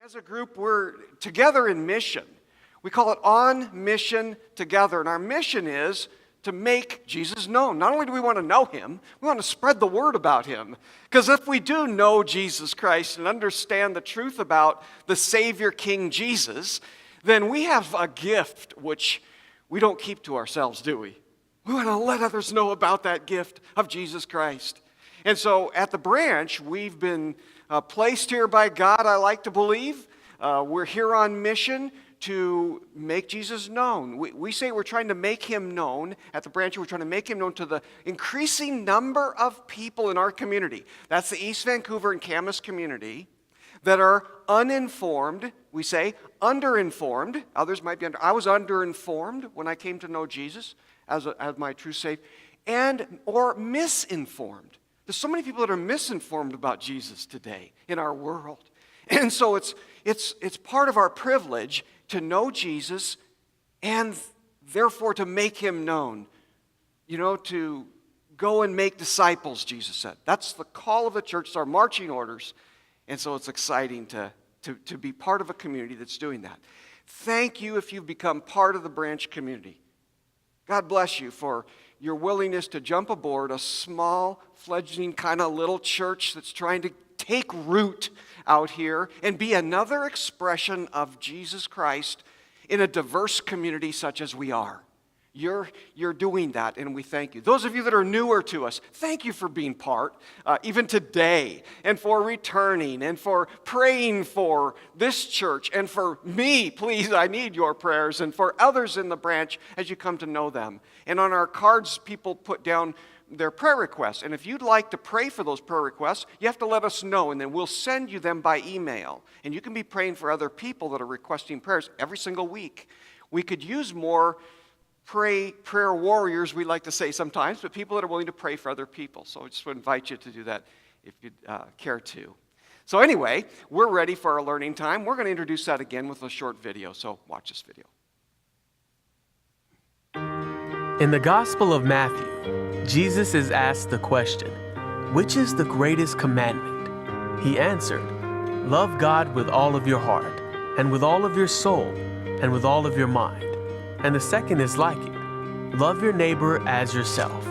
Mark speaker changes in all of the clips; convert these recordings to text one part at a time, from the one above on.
Speaker 1: As a group, we're together in mission. We call it On Mission Together. And our mission is to make Jesus known. Not only do we want to know him, we want to spread the word about him. Because if we do know Jesus Christ and understand the truth about the Savior King Jesus, then we have a gift which we don't keep to ourselves, do we? We want to let others know about that gift of Jesus Christ. And so at the branch, we've been placed here by God, I like to believe. We're here on mission to make Jesus known. We say we're trying to make him known at the branch. We're trying to make him known to the increasing number of people in our community. That's the East Vancouver and Camas community that are uninformed. We say underinformed. Others might be under. I was underinformed when I came to know Jesus as my true Savior, or misinformed. There's so many people that are misinformed about Jesus today in our world. And so it's part of our privilege to know Jesus and therefore to make him known. You know, to go and make disciples, Jesus said. That's the call of the church. It's our marching orders. And so it's exciting to be part of a community that's doing that. Thank you if you've become part of the branch community. God bless you for your willingness to jump aboard a small, fledgling kind of little church that's trying to take root out here and be another expression of Jesus Christ in a diverse community such as we are. You're doing that, and we thank you. Those of you that are newer to us, thank you for being part, even today, and for returning, and for praying for this church, and for me, please, I need your prayers, and for others in the branch as you come to know them. And on our cards, people put down their prayer requests, and if you'd like to pray for those prayer requests, you have to let us know, and then we'll send you them by email. And you can be praying for other people that are requesting prayers every single week. We could use more prayer warriors, we like to say sometimes, but people that are willing to pray for other people. So I just would invite you to do that if you'd care to. So anyway, we're ready for our learning time. We're going to introduce that again with a short video, so watch this video.
Speaker 2: In the Gospel of Matthew, Jesus is asked the question, "Which is the greatest commandment?" He answered, "Love God with all of your heart, and with all of your soul, and with all of your mind. And the second is like it, love your neighbor as yourself."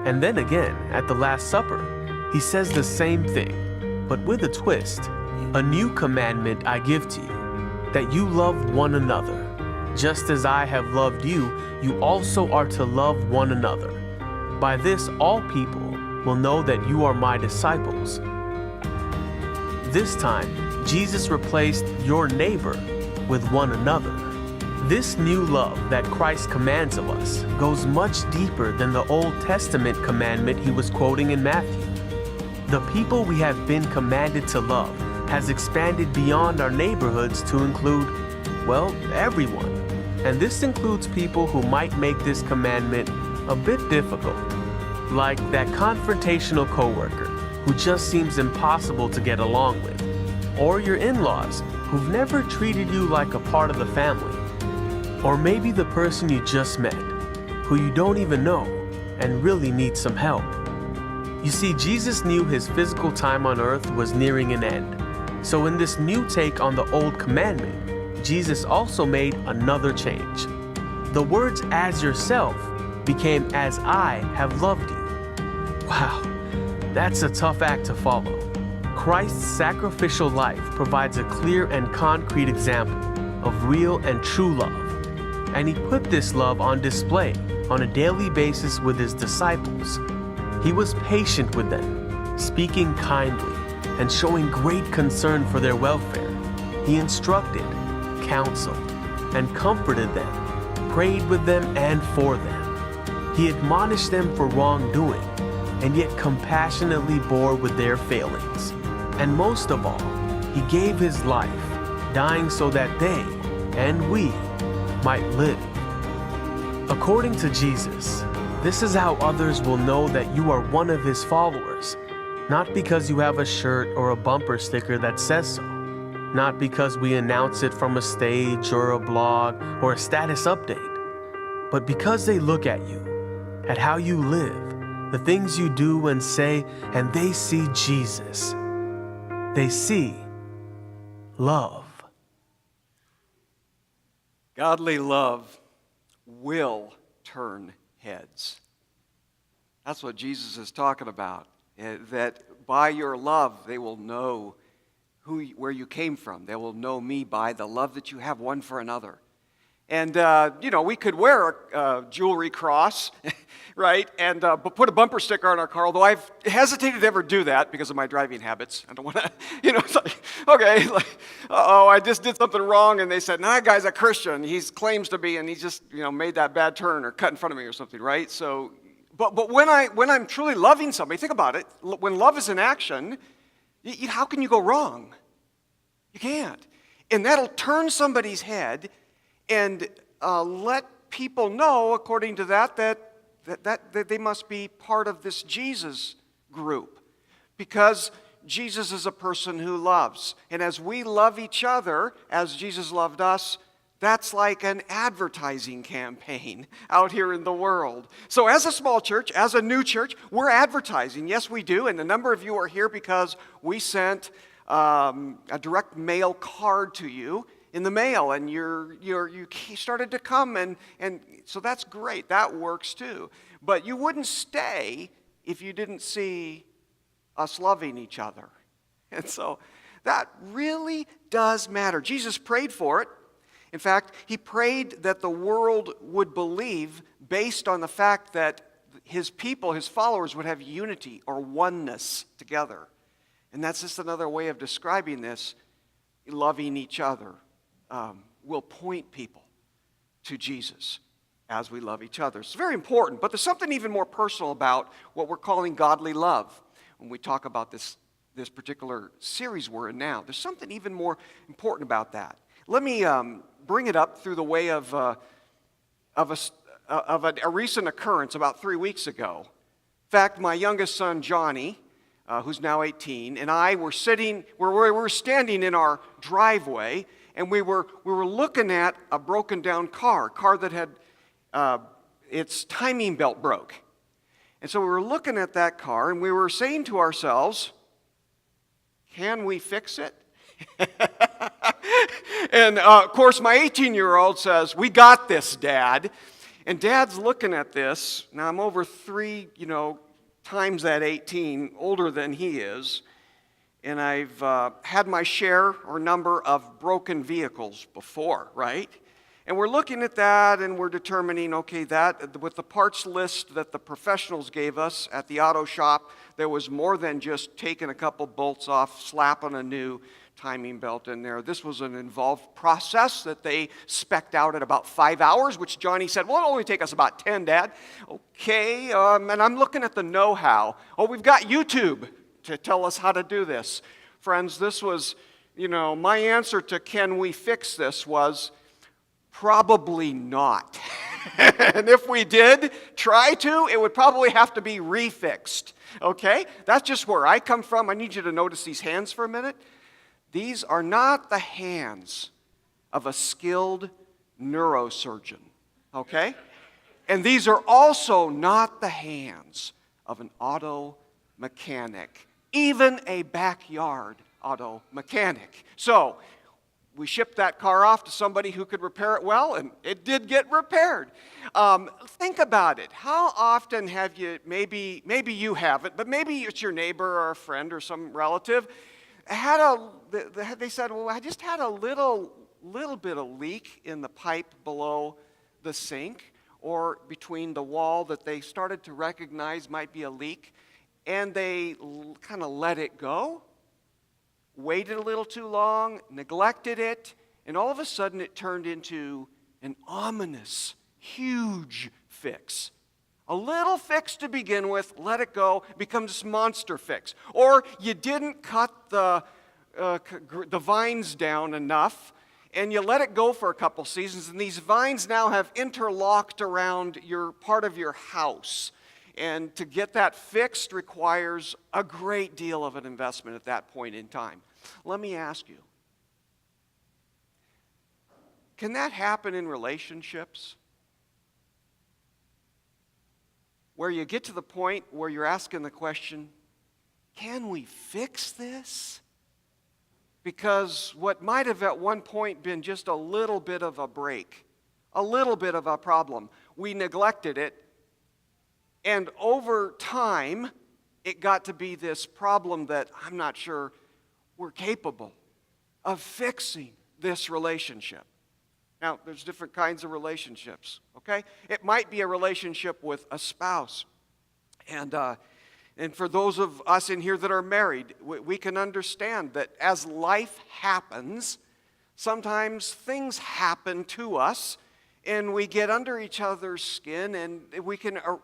Speaker 2: And then again, at the Last Supper, he says the same thing, but with a twist. "A new commandment I give to you, that you love one another. Just as I have loved you, you also are to love one another. By this all people will know that you are my disciples." This time, Jesus replaced your neighbor with one another. This new love that Christ commands of us goes much deeper than the Old Testament commandment he was quoting in Matthew. The people we have been commanded to love has expanded beyond our neighborhoods to include, well, everyone. And this includes people who might make this commandment a bit difficult, like that confrontational coworker who just seems impossible to get along with, or your in-laws who've never treated you like a part of the family. Or maybe the person you just met, who you don't even know and really need some help. You see, Jesus knew his physical time on earth was nearing an end. So in this new take on the old commandment, Jesus also made another change. The words "as yourself" became "as I have loved you." Wow, that's a tough act to follow. Christ's sacrificial life provides a clear and concrete example of real and true love. And he put this love on display on a daily basis with his disciples. He was patient with them, speaking kindly and showing great concern for their welfare. He instructed, counseled, and comforted them, prayed with them and for them. He admonished them for wrongdoing, and yet compassionately bore with their failings. And most of all, he gave his life, dying so that they and we might live. According to Jesus, this is how others will know that you are one of his followers, not because you have a shirt or a bumper sticker that says so, not because we announce it from a stage or a blog or a status update, but because they look at you, at how you live, the things you do and say, and they see Jesus. They see love.
Speaker 1: Godly love will turn heads. That's what Jesus is talking about. That by your love, they will know where you came from. They will know me by the love that you have one for another. And, we could wear a jewelry cross, right, and put a bumper sticker on our car, although I've hesitated to ever do that because of my driving habits. I don't want to, it's like, okay, I just did something wrong, and they said, that guy's a Christian. He claims to be, and he just, made that bad turn or cut in front of me or something, right? So, but when I'm truly loving somebody, think about it, when love is in action, how can you go wrong? You can't. And that'll turn somebody's head and let people know, according to that they must be part of this Jesus group. Because Jesus is a person who loves. And as we love each other, as Jesus loved us, that's like an advertising campaign out here in the world. So as a small church, as a new church, we're advertising. Yes, we do. And a number of you are here because we sent a direct mail card to you in the mail, and you started to come, and so that's great. That works too. But you wouldn't stay if you didn't see us loving each other. And so that really does matter. Jesus prayed for it. In fact, he prayed that the world would believe based on the fact that his people, his followers, would have unity or oneness together. And that's just another way of describing this. Loving each other will point people to Jesus as we love each other. It's very important, but there's something even more personal about what we're calling godly love. When we talk about this particular series we're in now, there's something even more important about that. Let me bring it up through the way of a recent occurrence about 3 weeks ago. In fact, my youngest son, Johnny, who's now 18, and I were standing in our driveway, and we were looking at a broken down car that had its timing belt broke. And so we were looking at that car, and we were saying to ourselves, can we fix it? And of course, my 18-year-old says, we got this, Dad. And Dad's looking at this. Now, I'm over 3, times that 18, older than he is. And I've had my share or number of broken vehicles before, right? And we're looking at that, and we're determining, okay, that with the parts list that the professionals gave us at the auto shop, there was more than just taking a couple bolts off, slapping a new timing belt in there. This was an involved process that they spec'd out at about 5 hours, which Johnny said, well, it'll only take us about 10, Dad. Okay, and I'm looking at the know-how. Oh, we've got YouTube to tell us how to do this. Friends, this was, my answer to can we fix this was probably not. And if we did try to, it would probably have to be refixed. Okay? That's just where I come from. I need you to notice these hands for a minute. These are not the hands of a skilled neurosurgeon, okay? And these are also not the hands of an auto mechanic, even a backyard auto mechanic. So we shipped that car off to somebody who could repair it well, and it did get repaired. Think about it. How often have you, maybe you haven't, but maybe it's your neighbor or a friend or some relative, they said, well, I just had a little bit of leak in the pipe below the sink or between the wall that they started to recognize might be a leak, and they kind of let it go, waited a little too long, neglected it, and all of a sudden it turned into an ominous, huge fix. A little fix to begin with, let it go, becomes this monster fix. Or you didn't cut the vines down enough, and you let it go for a couple seasons, and these vines now have interlocked around part of your house. And to get that fixed requires a great deal of an investment at that point in time. Let me ask you, can that happen in relationships? Where you get to the point where you're asking the question, can we fix this? because what might have at one point been just a little bit of a break, a little bit of a problem, we neglected it, and over time, it got to be this problem that I'm not sure we're capable of fixing this relationship. Now, there's different kinds of relationships, okay? It might be a relationship with a spouse. And for those of us in here that are married, we can understand that as life happens, sometimes things happen to us, and we get under each other's skin, and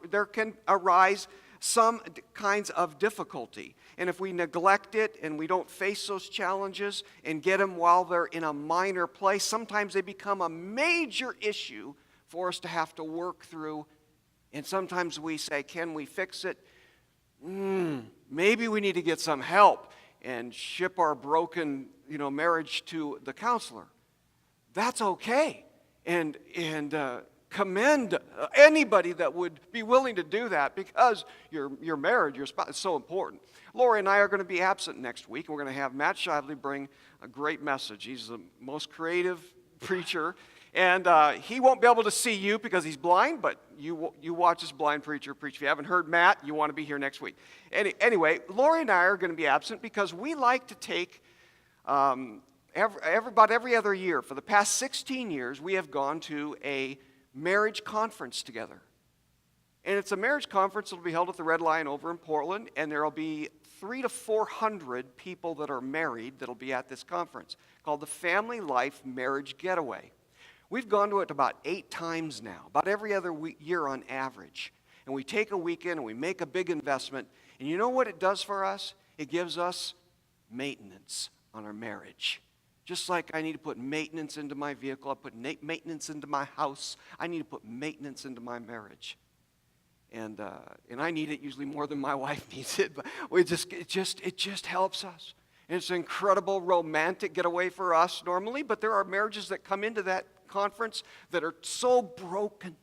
Speaker 1: there can arise some kinds of difficulty. And if we neglect it and we don't face those challenges and get them while they're in a minor place, sometimes they become a major issue for us to have to work through. And sometimes we say, can we fix it? Maybe we need to get some help and ship our broken, marriage to the counselor. That's okay. And commend anybody that would be willing to do that, because your marriage, your spouse, is so important. Lori and I are going to be absent next week, and we're going to have Matt Shively bring a great message. He's the most creative preacher, and he won't be able to see you because he's blind, but you watch this blind preacher preach. If you haven't heard Matt, you want to be here next week. Anyway, Lori and I are going to be absent because we like to take about every other year. For the past 16 years, we have gone to a marriage conference together. And it's a marriage conference that will be held at the Red Lion over in Portland, and there will be 300 to 400 people that are married that will be at this conference, called the Family Life Marriage Getaway. We've gone to it about 8 times now, about every other year on average. And we take a weekend and we make a big investment, and you know what it does for us? It gives us maintenance on our marriage. Just like I need to put maintenance into my vehicle, I put maintenance into my house, I need to put maintenance into my marriage. And I need it usually more than my wife needs it, but it just helps us. And it's an incredible romantic getaway for us normally, but there are marriages that come into that conference that are so broken.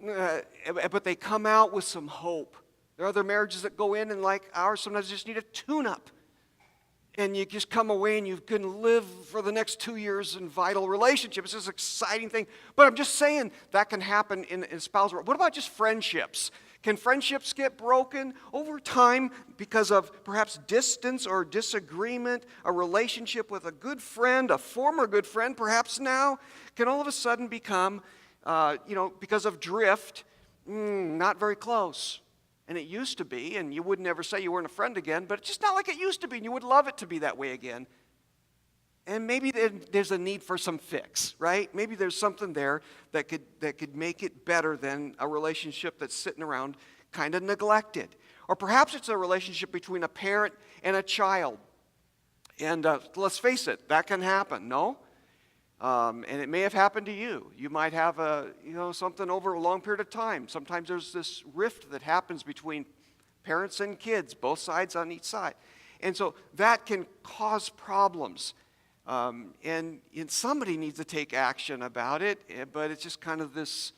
Speaker 1: But they come out with some hope. There are other marriages that go in and, like ours, sometimes just need a tune-up. And you just come away and you can live for the next 2 years in vital relationships. It's this exciting thing. But I'm just saying that can happen in spousal. What about just friendships? Can friendships get broken over time because of perhaps distance or disagreement? A relationship with a good friend, a former good friend, perhaps now, can all of a sudden become, because of drift, not very close. And it used to be, and you would never say you weren't a friend again, but it's just not like it used to be, and you would love it to be that way again. And maybe there's a need for some fix, right? Maybe there's something there that could make it better than a relationship that's sitting around kind of neglected. Or perhaps it's a relationship between a parent and a child. And let's face it, that can happen, no? And it may have happened to you. You might have something over a long period of time. Sometimes there's this rift that happens between parents and kids, both sides on each side. And so that can cause problems. And somebody needs to take action about it, but it's just kind of this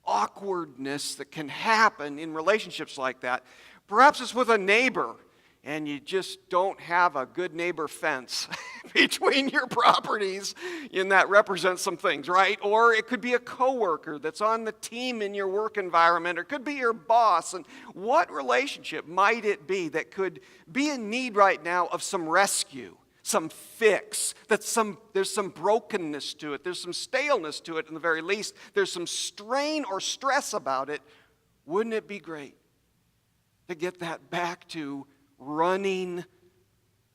Speaker 1: awkwardness that can happen in relationships like that. Perhaps it's with a neighbor, and you just don't have a good neighbor fence between your properties, and that represents some things, right? Or it could be a coworker that's on the team in your work environment, or it could be your boss. And what relationship might it be that could be in need right now of some rescue, some fix? There's some brokenness to it. There's some staleness to it, in the very least. There's some strain or stress about it. Wouldn't it be great to get that back to running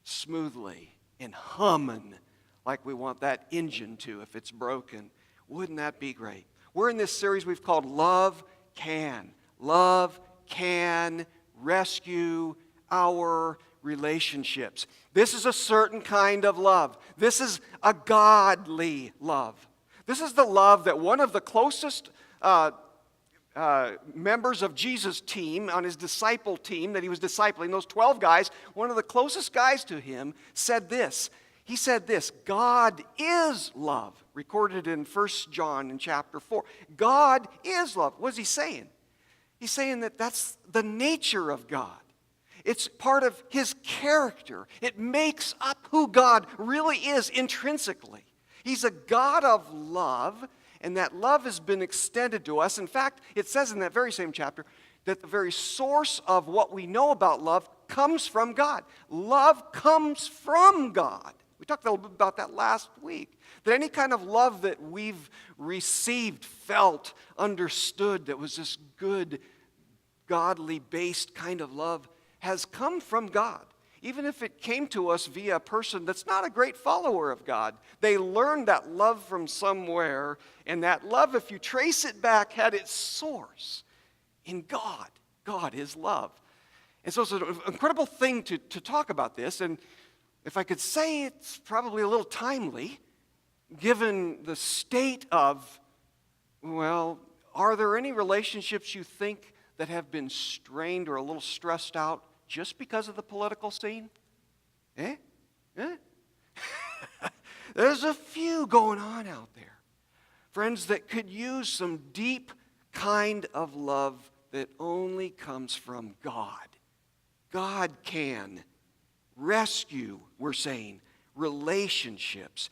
Speaker 1: smoothly and humming like we want that engine to if it's broken? Wouldn't that be great? We're in this series we've called Love Can. Love can rescue our relationships. This is a certain kind of love. This is a godly love. This is the love that one of the closest members of Jesus' team, on his disciple team that he was discipling, those 12 guys, one of the closest guys to him said this. He said this: God is love, recorded in 1 John in chapter 4. God is love. What is he saying? He's saying that that's the nature of God. It's part of his character. It makes up who God really is intrinsically. He's a God of love, and that love has been extended to us. In fact, it says in that very same chapter that the very source of what we know about love comes from God. Love comes from God. We talked a little bit about that last week. That any kind of love that we've received, felt, understood, that was this good, godly-based kind of love has come from God. Even if it came to us via a person that's not a great follower of God, they learned that love from somewhere, and that love, if you trace it back, had its source in God. God is love. And so it's an incredible thing to talk about this, and if I could say it's probably a little timely, given the state of, well, are there any relationships you think that have been strained or a little stressed out just because of the political scene? Eh? There's a few going on out there, friends, that could use some deep kind of love that only comes from God. God can rescue, we're saying, relationships.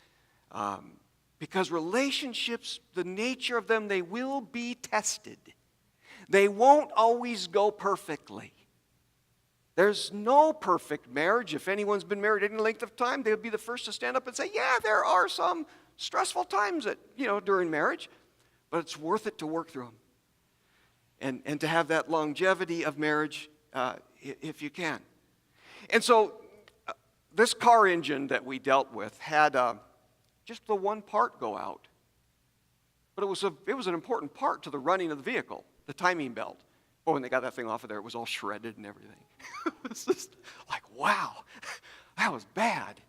Speaker 1: Because relationships, the nature of them, they will be tested. They won't always go perfectly. There's no perfect marriage. If anyone's been married any length of time, they would be the first to stand up and say, yeah, there are some stressful times during marriage, but it's worth it to work through them. And to have that longevity of marriage if you can. And so this car engine that we dealt with had just the one part go out. But it was an important part to the running of the vehicle, the timing belt. But when they got that thing off of there, it was all shredded and everything. It was just like, wow, that was bad.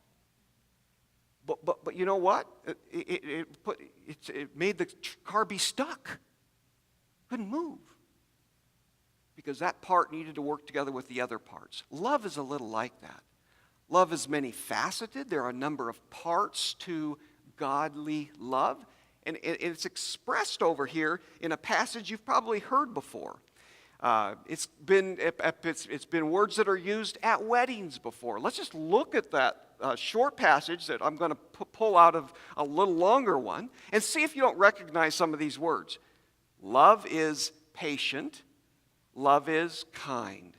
Speaker 1: But you know what? It made the car be stuck. Couldn't move. Because that part needed to work together with the other parts. Love is a little like that. Love is many faceted. There are a number of parts to godly love. And it's expressed over here in a passage you've probably heard before. It's been words that are used at weddings before. Let's just look at that short passage that I'm going to pull out of a little longer one and see if you don't recognize some of these words. Love is patient. Love is kind.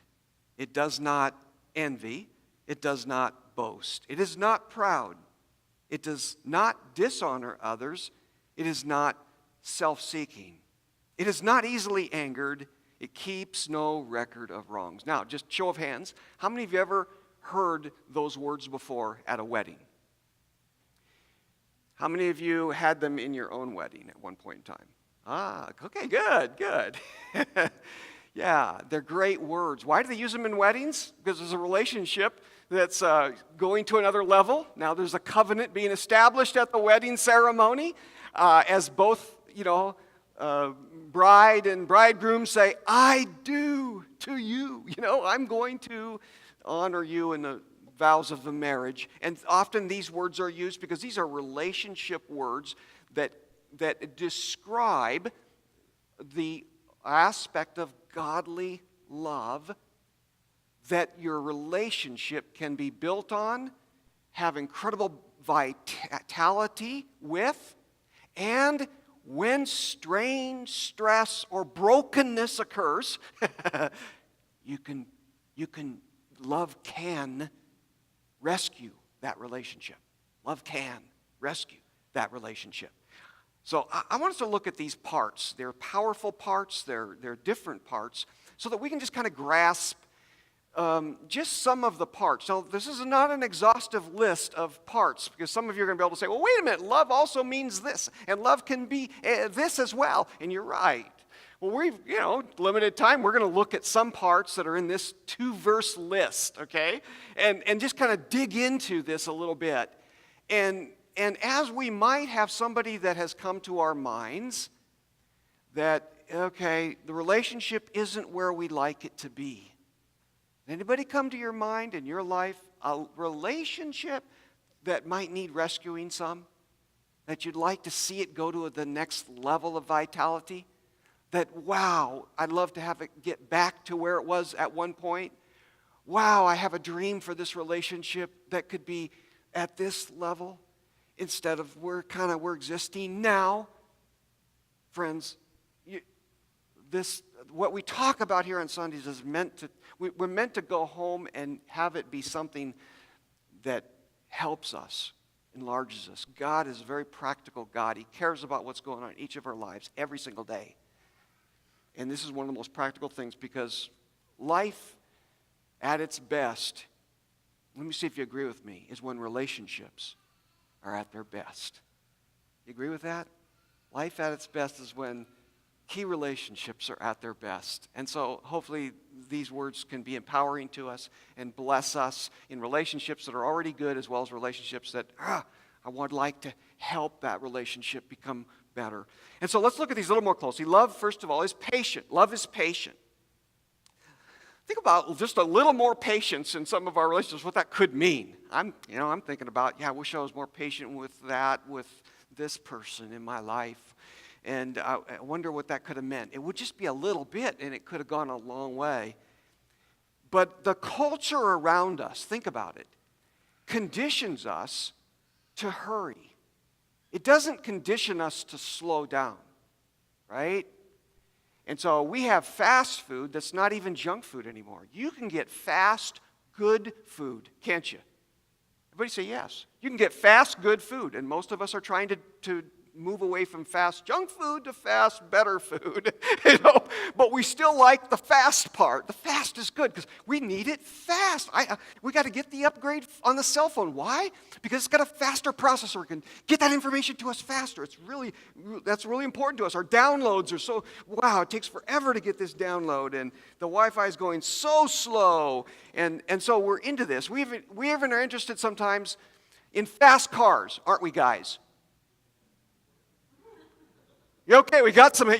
Speaker 1: It does not envy. It does not boast. It is not proud. It does not dishonor others. It is not self-seeking. It is not easily angered. It keeps no record of wrongs. Now, just show of hands, how many of you ever heard those words before at a wedding? How many of you had them in your own wedding at one point in time? Okay, good. Yeah, they're great words. Why do they use them in weddings? Because there's a relationship that's going to another level. Now there's a covenant being established at the wedding ceremony as both, bride and bridegroom say, I do to you. I'm going to honor you in the vows of the marriage. And often these words are used because these are relationship words that describe the aspect of godly love that your relationship can be built on, have incredible vitality with, and when strain, stress, or brokenness occurs, love can rescue that relationship. Love can rescue that relationship. So I want us to look at these parts. They're powerful parts, they're different parts, so that we can just kind of grasp just some of the parts. Now, this is not an exhaustive list of parts, because some of you are going to be able to say, well, wait a minute, love also means this, and love can be this as well, and you're right. Well, we've, limited time, we're going to look at some parts that are in this 2-verse list, okay? And just kind of dig into this a little bit. And as we might have somebody that has come to our minds that, okay, the relationship isn't where we'd like it to be. Anybody come to your mind in your life, a relationship that might need rescuing some? That you'd like to see it go to the next level of vitality? That, wow, I'd love to have it get back to where it was at one point? wow, I have a dream for this relationship that could be at this level instead of we're existing now. Friends, what we talk about here on Sundays is we're meant to go home and have it be something that helps us, enlarges us. God is a very practical God. He cares about what's going on in each of our lives every single day. And this is one of the most practical things because life at its best, let me see if you agree with me, is when relationships are at their best. You agree with that? Life at its best is when key relationships are at their best. And so hopefully these words can be empowering to us and bless us in relationships that are already good as well as relationships that I would like to help that relationship become better. And so let's look at these a little more closely. Love, first of all, is patient. Love is patient. Think about just a little more patience in some of our relationships, what that could mean. I'm thinking about, I wish I was more patient with this person in my life. And I wonder what that could have meant. It would just be a little bit, and it could have gone a long way. But the culture around us, think about it, conditions us to hurry. It doesn't condition us to slow down, right? And so we have fast food that's not even junk food anymore. You can get fast, good food, can't you? Everybody say yes. You can get fast, good food, and most of us are trying to move away from fast junk food to fast, better food. But we still like the fast part. The fast is good because we need it fast. We got to get the upgrade on the cell phone. Why? Because it's got a faster processor. It can get that information to us faster. That's really important to us. Our downloads are so, it takes forever to get this download, and the Wi-Fi is going so slow, and so we're into this. We even are interested sometimes in fast cars, aren't we, guys? Okay, we got some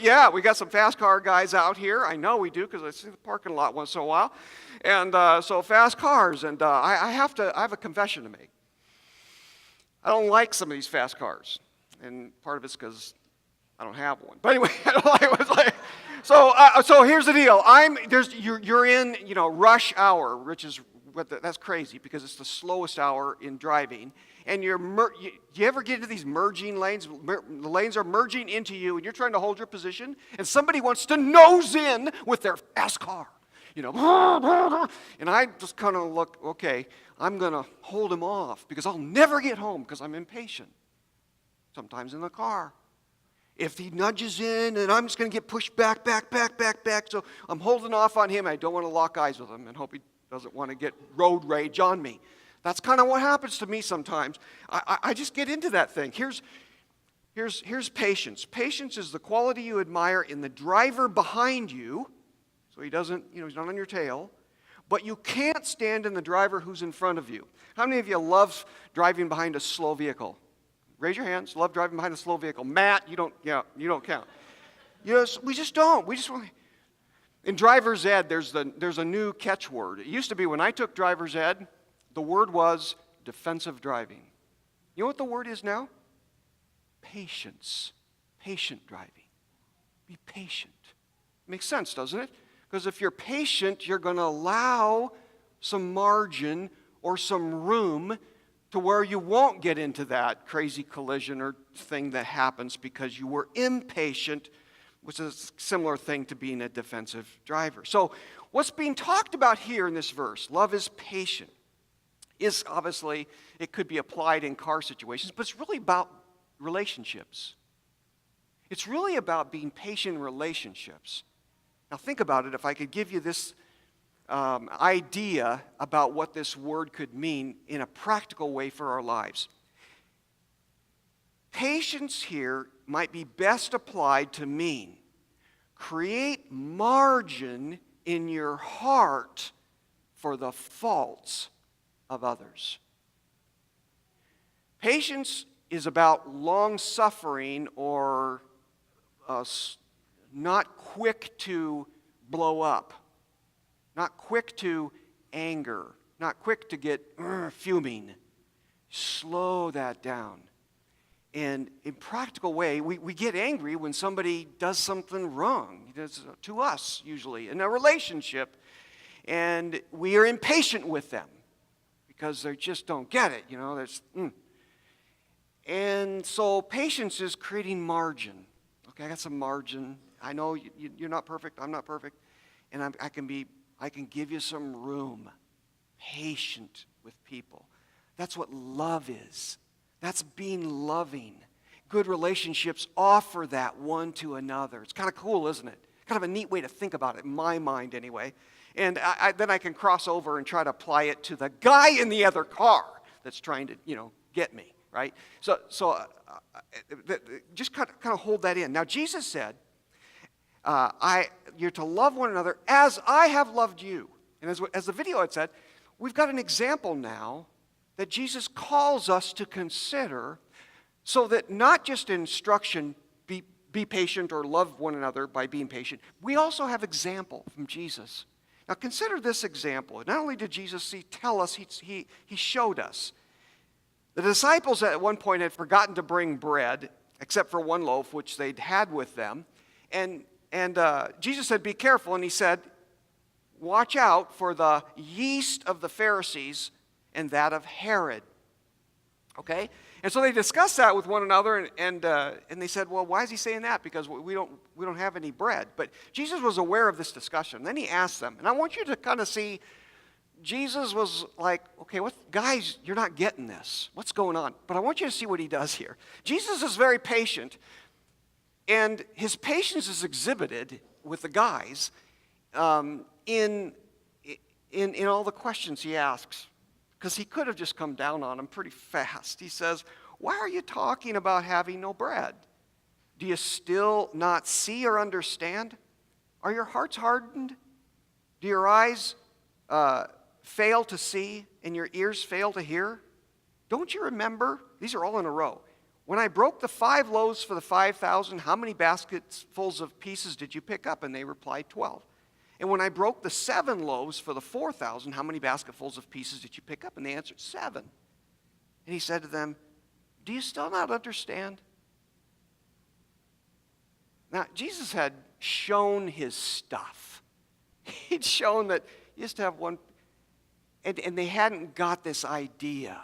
Speaker 1: fast car guys out here. I know we do because I see the parking lot once in a while. And so fast cars. And I have a confession to make. I don't like some of these fast cars. And part of it's because I don't have one. But anyway, I don't like it. So here's the deal. You're in, rush hour, which is, that's crazy because it's the slowest hour in driving. And you ever get into these merging lanes? The lanes are merging into you, and you're trying to hold your position, and somebody wants to nose in with their fast car. And I just kind of look, okay, I'm going to hold him off because I'll never get home because I'm impatient. Sometimes in the car. If he nudges in, and I'm just going to get pushed back. So I'm holding off on him. I don't want to lock eyes with him and hope he doesn't want to get road rage on me. That's kind of what happens to me sometimes. I just get into that thing. Here's patience. Patience is the quality you admire in the driver behind you, so he doesn't, he's not on your tail, but you can't stand in the driver who's in front of you. How many of you love driving behind a slow vehicle? Raise your hands. Love driving behind a slow vehicle. Matt, you don't count. Yes, we just don't. In driver's ed, there's a new catchword. It used to be when I took driver's ed, the word was defensive driving. You know what the word is now? Patience. Patient driving. Be patient. Makes sense, doesn't it? Because if you're patient, you're going to allow some margin or some room to where you won't get into that crazy collision or thing that happens because you were impatient, which is a similar thing to being a defensive driver. So what's being talked about here in this verse, love is patient, is obviously, it could be applied in car situations, but it's really about relationships. It's really about being patient in relationships. Now think about it, if I could give you this idea about what this word could mean in a practical way for our lives. Patience here might be best applied to mean create margin in your heart for the faults of others. Patience is about long-suffering or not quick to blow up, not quick to anger, not quick to get fuming. Slow that down. And in a practical way, we get angry when somebody does something wrong to us, usually, in a relationship. and we are impatient with them because they just don't get it. And so patience is creating margin. Okay, I got some margin. I know you're not perfect. I'm not perfect, and I can give you some room. Patient with people. That's what love is. That's being loving. Good relationships offer that one to another. It's kind of cool, isn't it? Kind of a neat way to think about it, in my mind anyway. And then I can cross over and try to apply it to the guy in the other car that's trying to, get me, right? So just kind of hold that in. Now, Jesus said, you're to love one another as I have loved you. And as the video had said, we've got an example now that Jesus calls us to consider, so that not just instruction, be patient or love one another by being patient, we also have example from Jesus. Now consider this example. Not only did Jesus tell us, he showed us. The disciples at one point had forgotten to bring bread, except for one loaf, which they'd had with them. And Jesus said, be careful, and he said, watch out for the yeast of the Pharisees and that of Herod. Okay? And so they discussed that with one another, and they said, well, why is he saying that? Because we don't have any bread. But Jesus was aware of this discussion. And then he asked them, and I want you to kind of see, Jesus was like, okay, guys, you're not getting this. What's going on? But I want you to see what he does here. Jesus is very patient, and his patience is exhibited with the guys in all the questions he asks. Because he could have just come down on them pretty fast. He says, why are you talking about having no bread? Do you still not see or understand? Are your hearts hardened? Do your eyes fail to see and your ears fail to hear? Don't you remember? These are all in a row. When I broke the 5 loaves for the 5,000, how many baskets full of pieces did you pick up? And they replied, 12. And when I broke the 7 loaves for the 4,000, how many basketfuls of pieces did you pick up? And they answered, 7. And he said to them, do you still not understand? Now, Jesus had shown his stuff. He'd shown that you just have one, and they hadn't got this idea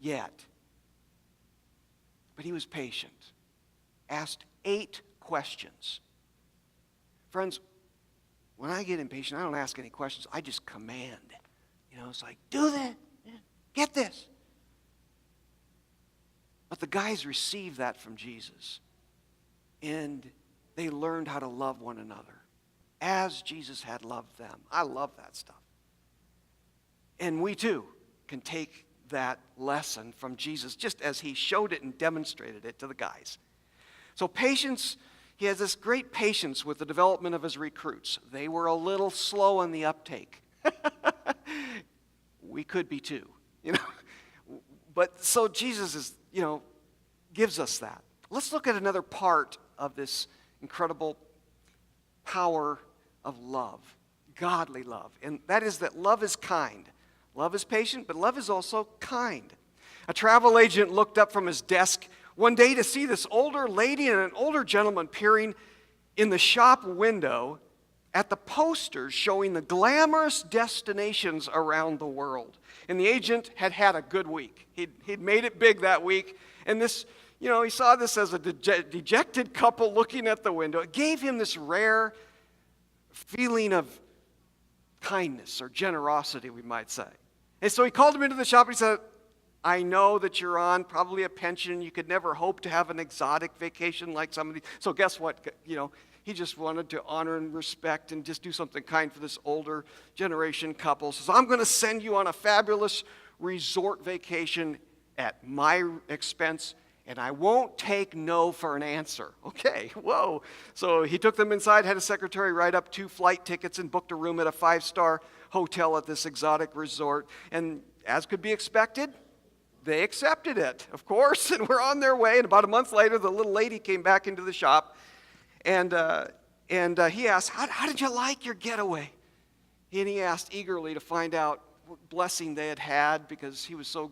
Speaker 1: yet. But he was patient. Asked 8 questions. Friends, when I get impatient, I don't ask any questions. I just command. It's like, do this. Get this. But the guys received that from Jesus. And they learned how to love one another as Jesus had loved them. I love that stuff. And we too can take that lesson from Jesus just as he showed it and demonstrated it to the guys. So patience. He has this great patience with the development of his recruits. They were a little slow on the uptake. We could be too, But so Jesus gives us that. Let's look at another part of this incredible power of love, godly love. And that is that love is kind. Love is patient, but love is also kind. A travel agent looked up from his desk one day to see this older lady and an older gentleman peering in the shop window at the posters showing the glamorous destinations around the world. And the agent had had a good week. He'd made it big that week. And this, he saw this as a dejected couple looking at the window. It gave him this rare feeling of kindness or generosity, we might say. And so he called him into the shop and he said, I know that you're on probably a pension. You could never hope to have an exotic vacation like some of these. So guess what? He just wanted to honor and respect and just do something kind for this older generation couple. So I'm going to send you on a fabulous resort vacation at my expense, and I won't take no for an answer. Okay, whoa. So he took them inside, had a secretary write up 2 flight tickets, and booked a room at a 5-star hotel at this exotic resort. And as could be expected, they accepted it, of course, and we're on their way. And about a month later, the little lady came back into the shop, and he asked, how did you like your getaway? And he asked eagerly to find out what blessing they had had, because he was so,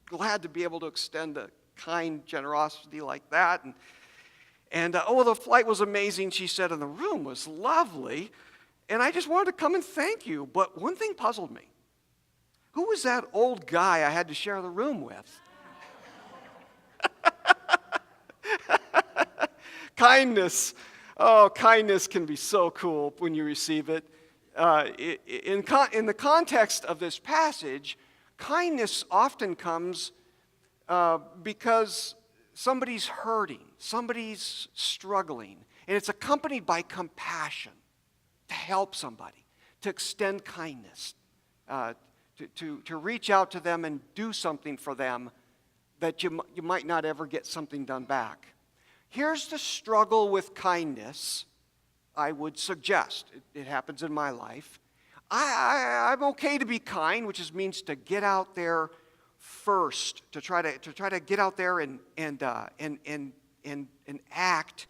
Speaker 1: glad to be able to extend a kind generosity like that. And the flight was amazing, she said, and the room was lovely. And I just wanted to come and thank you. But one thing puzzled me. Who was that old guy I had to share the room with? Kindness. Oh, kindness can be so cool when you receive it. In the context of this passage, kindness often comes because somebody's hurting, somebody's struggling, and it's accompanied by compassion to help somebody, to extend kindness, to reach out to them and do something for them that you might not ever get something done back. Here's the struggle with kindness, I would suggest. It happens in my life. I'm okay to be kind, which means to get out there first, to try to get out there and act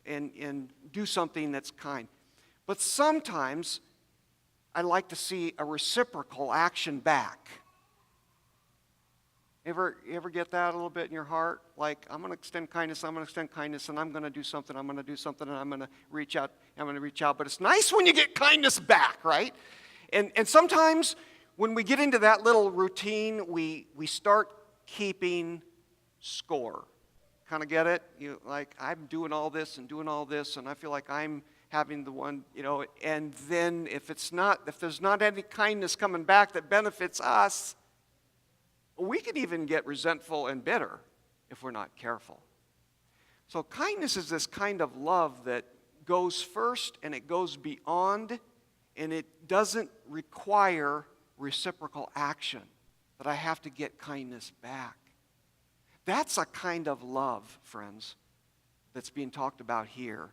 Speaker 1: and do something that's kind. But sometimes I like to see a reciprocal action back. You ever get that a little bit in your heart? Like, I'm going to extend kindness, and I'm going to do something, and I'm going to reach out, But it's nice when you get kindness back, right? And sometimes when we get into that little routine, we start keeping score. Kind of get it? I'm doing all this, and I feel like I'm having the one, and then if there's not any kindness coming back that benefits us, we can even get resentful and bitter if we're not careful. So kindness is this kind of love that goes first and it goes beyond, and it doesn't require reciprocal action, that I have to get kindness back. That's a kind of love, friends, that's being talked about here.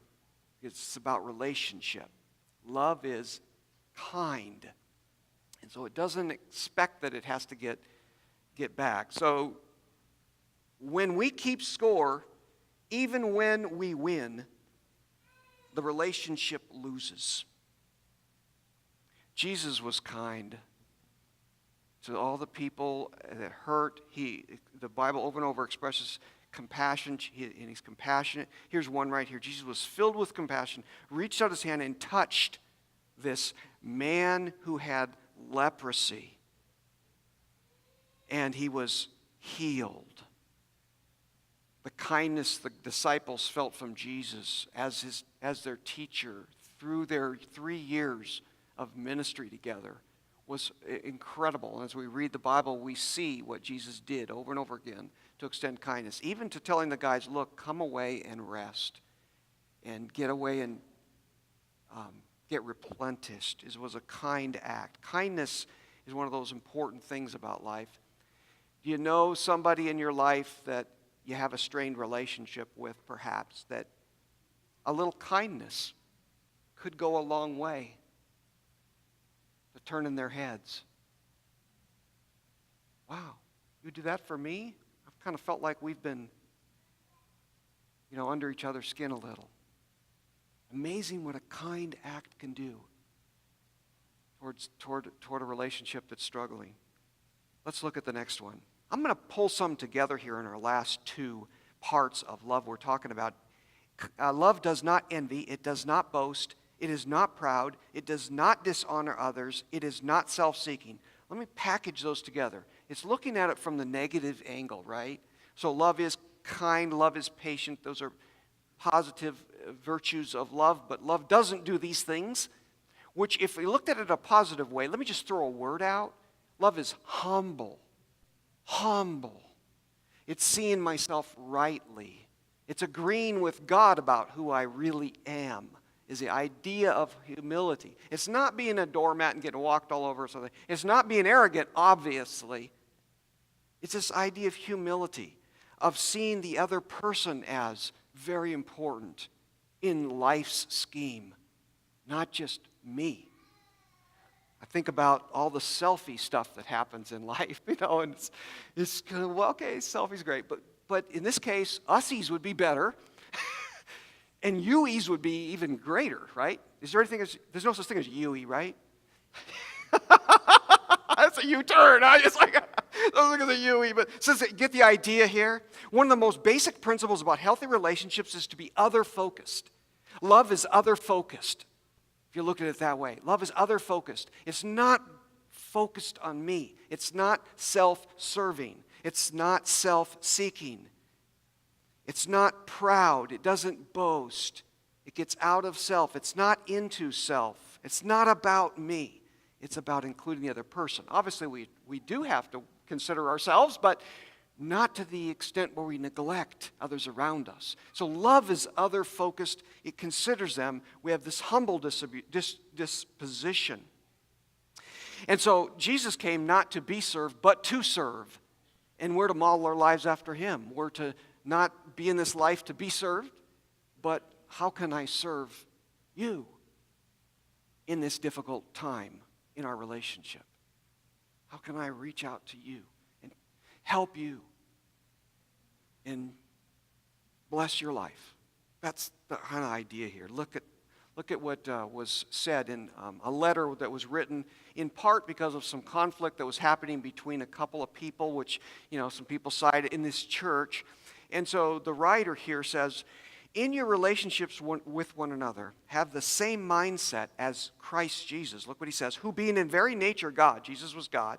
Speaker 1: It's about relationship. Love is kind. And so it doesn't expect that it has to get back. So when we keep score, even when we win, the relationship loses. Jesus was kind to all the people that hurt. The Bible over and over expresses compassion, and he's compassionate. Here's one right here. Jesus was filled with compassion, reached out his hand and touched this man who had leprosy. And he was healed. The kindness the disciples felt from Jesus as their teacher through their 3 years of ministry together was incredible. And as we read the Bible, we see what Jesus did over and over again to extend kindness, even to telling the guys, look, come away and rest and get away and get replenished. It was a kind act. Kindness is one of those important things about life. Do you know somebody in your life that you have a strained relationship with, perhaps, that a little kindness could go a long way to turning their heads? Wow, you do that for me? I've kind of felt like we've been, under each other's skin a little. Amazing what a kind act can do toward a relationship that's struggling. Let's look at the next one. I'm going to pull some together here in our last two parts of love we're talking about. Love does not envy. It does not boast. It is not proud. It does not dishonor others. It is not self-seeking. Let me package those together. It's looking at it from the negative angle, right? So love is kind. Love is patient. Those are positive virtues of love. But love doesn't do these things, which if we looked at it a positive way, let me just throw a word out. Love is humble. Humble. It's seeing myself rightly. It's agreeing with God about who I really am, is the idea of humility. It's not being a doormat and getting walked all over or something. It's not being arrogant, obviously. It's this idea of humility, of seeing the other person as very important in life's scheme, not just me. I think about all the selfie stuff that happens in life, and it's kind of, well, okay, selfie's great, but in this case, ussies would be better, and youies would be even greater, right? There's no such thing as you, right? That's a U-turn. It's like, those are the UE, but get the idea here? One of the most basic principles about healthy relationships is to be other-focused. Love is other-focused. if you look at it that way. Love is other-focused. It's not focused on me. It's not self-serving. It's not self-seeking. It's not proud. It doesn't boast. It gets out of self. It's not into self. It's not about me. It's about including the other person. Obviously, we do have to consider ourselves, but not to the extent where we neglect others around us. So love is other-focused. It considers them. We have this humble disposition. And so Jesus came not to be served, but to serve. And we're to model our lives after him. We're to not be in this life to be served, but how can I serve you in this difficult time in our relationship? How can I reach out to you and help you and bless your life? That's the kind of idea here. Look at what was said in a letter that was written in part because of some conflict that was happening between a couple of people, which, some people sided in this church. And so the writer here says, in your relationships with one another, have the same mindset as Christ Jesus. Look what he says, who being in very nature God, Jesus was God,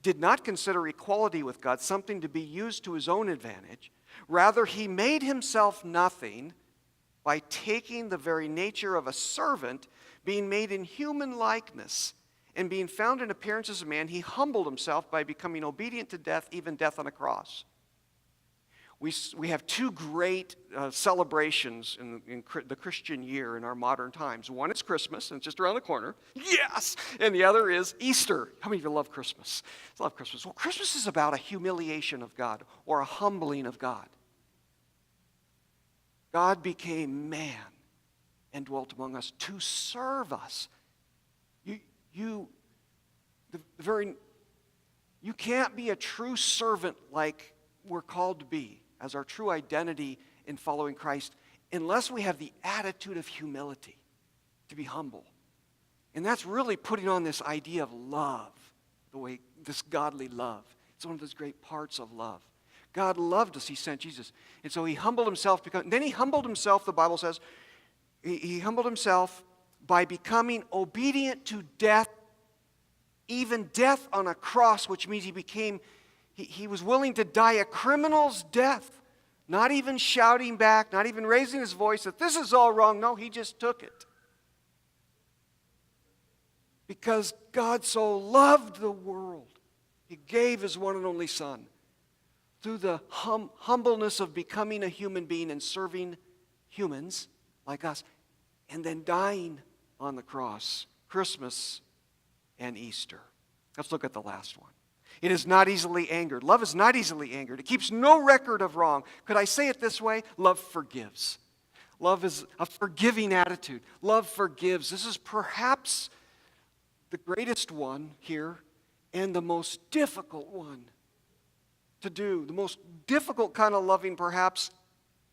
Speaker 1: did not consider equality with God something to be used to his own advantage. Rather, he made himself nothing by taking the very nature of a servant, being made in human likeness, and being found in appearance as a man, he humbled himself by becoming obedient to death, even death on a cross. We have two great celebrations in the Christian year in our modern times. One is Christmas, and it's just around the corner. Yes! And the other is Easter. How many of you love Christmas? I love Christmas. Well, Christmas is about a humiliation of God or a humbling of God. God became man and dwelt among us to serve us. You can't be a true servant like we're called to be as our true identity in following Christ unless we have the attitude of humility, to be humble. And that's really putting on this idea of love, this godly love. It's one of those great parts of love. God loved us. He sent Jesus. And so he humbled himself. Then he humbled himself, the Bible says, he humbled himself by becoming obedient to death, even death on a cross, which means he was willing to die a criminal's death, not even shouting back, not even raising his voice that this is all wrong. No, he just took it. Because God so loved the world, he gave his one and only Son through the humbleness of becoming a human being and serving humans like us, and then dying on the cross, Christmas and Easter. Let's look at the last one. It is not easily angered. Love is not easily angered. It keeps no record of wrong. Could I say it this way? Love forgives. Love is a forgiving attitude. Love forgives. This is perhaps the greatest one here and the most difficult one to do. The most difficult kind of loving, perhaps,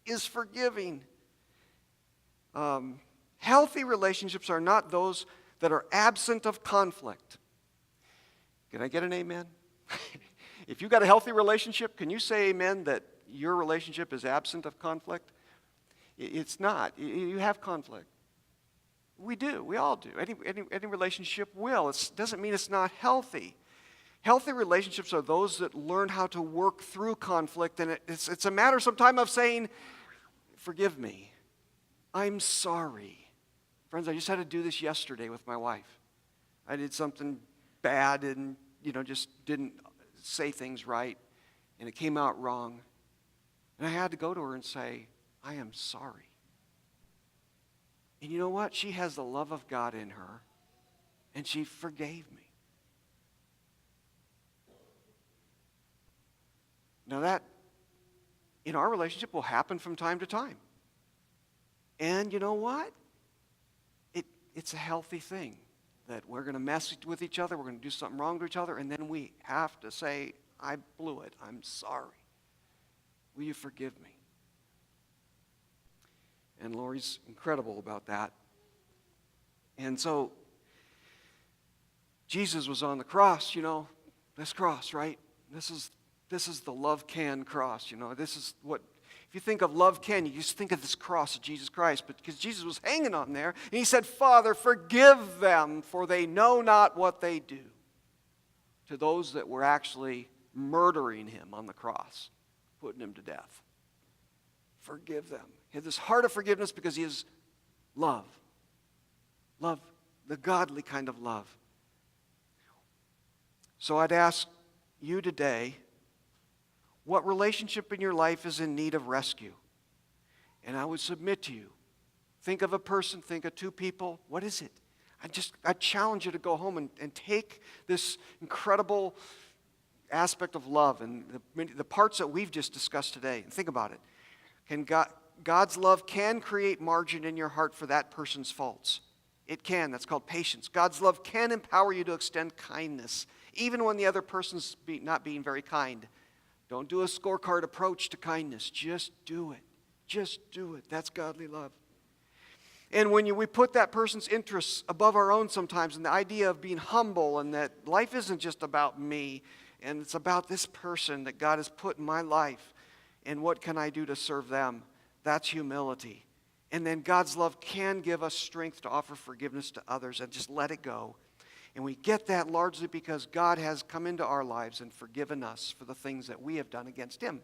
Speaker 1: is forgiving. Healthy relationships are not those that are absent of conflict. Can I get an amen? If you've got a healthy relationship, can you say amen that your relationship is absent of conflict? It's not. You have conflict. We do. We all do. Any relationship will. It doesn't mean it's not healthy. Healthy relationships are those that learn how to work through conflict, and it's a matter sometimes of saying, forgive me. I'm sorry. Friends, I just had to do this yesterday with my wife. I did something bad and, just didn't say things right, and it came out wrong. And I had to go to her and say, I am sorry. And you know what? She has the love of God in her, and she forgave me. Now that, in our relationship, will happen from time to time. And you know what? It's a healthy thing that we're going to mess with each other, we're going to do something wrong to each other, and then we have to say, I blew it, I'm sorry. Will you forgive me? And Lori's incredible about that. And so, Jesus was on the cross, this cross, right? This is the LoveCan cross, This is what, If you think of LoveCan, you just think of this cross of Jesus Christ, but because Jesus was hanging on there, and he said, Father, forgive them, for they know not what they do. To those that were actually murdering him on the cross, putting him to death. Forgive them. He had this heart of forgiveness because he is love. Love, the godly kind of love. So I'd ask you today, what relationship in your life is in need of rescue? And I would submit to you, think of a person, think of two people. What is it? I challenge you to go home and take this incredible aspect of love and the parts that we've just discussed today and think about it. God's love can create margin in your heart for that person's faults. It can. That's called patience. God's love can empower you to extend kindness, even when the other person's not being very kind. Don't do a scorecard approach to kindness. Just do it. Just do it. That's godly love. And when we put that person's interests above our own sometimes, and the idea of being humble and that life isn't just about me, and it's about this person that God has put in my life, and what can I do to serve them? That's humility. And then God's love can give us strength to offer forgiveness to others and just let it go. And we get that largely because God has come into our lives and forgiven us for the things that we have done against him.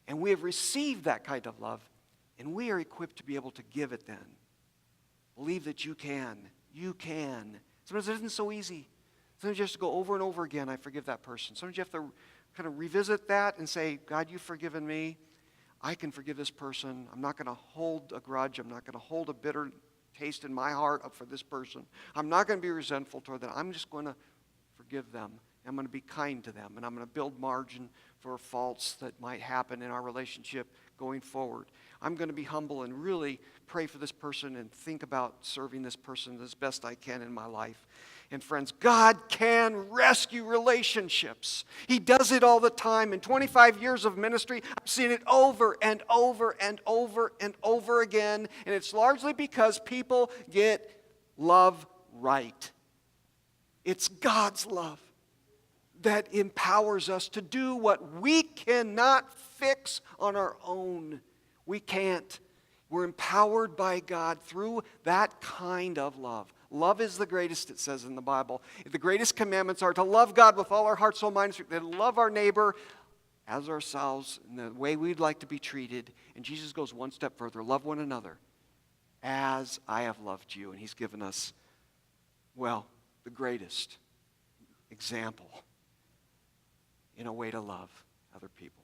Speaker 1: And we have received that kind of love, and we are equipped to be able to give it then. Believe that you can. You can. Sometimes it isn't so easy. Sometimes you have to go over and over again, I forgive that person. Sometimes you have to kind of revisit that and say, God, you've forgiven me. I can forgive this person. I'm not going to hold a grudge. I'm not going to hold a bitter taste in my heart up for this person. I'm not going to be resentful toward them. I'm just going to forgive them. I'm going to be kind to them. And I'm going to build margin for faults that might happen in our relationship going forward. I'm going to be humble and really pray for this person and think about serving this person as best I can in my life. And friends, God can rescue relationships. He does it all the time. In 25 years of ministry, I've seen it over and over and over and over again. And it's largely because people get love right. It's God's love that empowers us to do what we cannot fix on our own. We can't. We're empowered by God through that kind of love. Love is the greatest, it says in the Bible. The greatest commandments are to love God with all our heart, soul, mind, and strength, and love our neighbor as ourselves in the way we'd like to be treated. And Jesus goes one step further. Love one another as I have loved you. And he's given us, well, the greatest example in a way to love other people.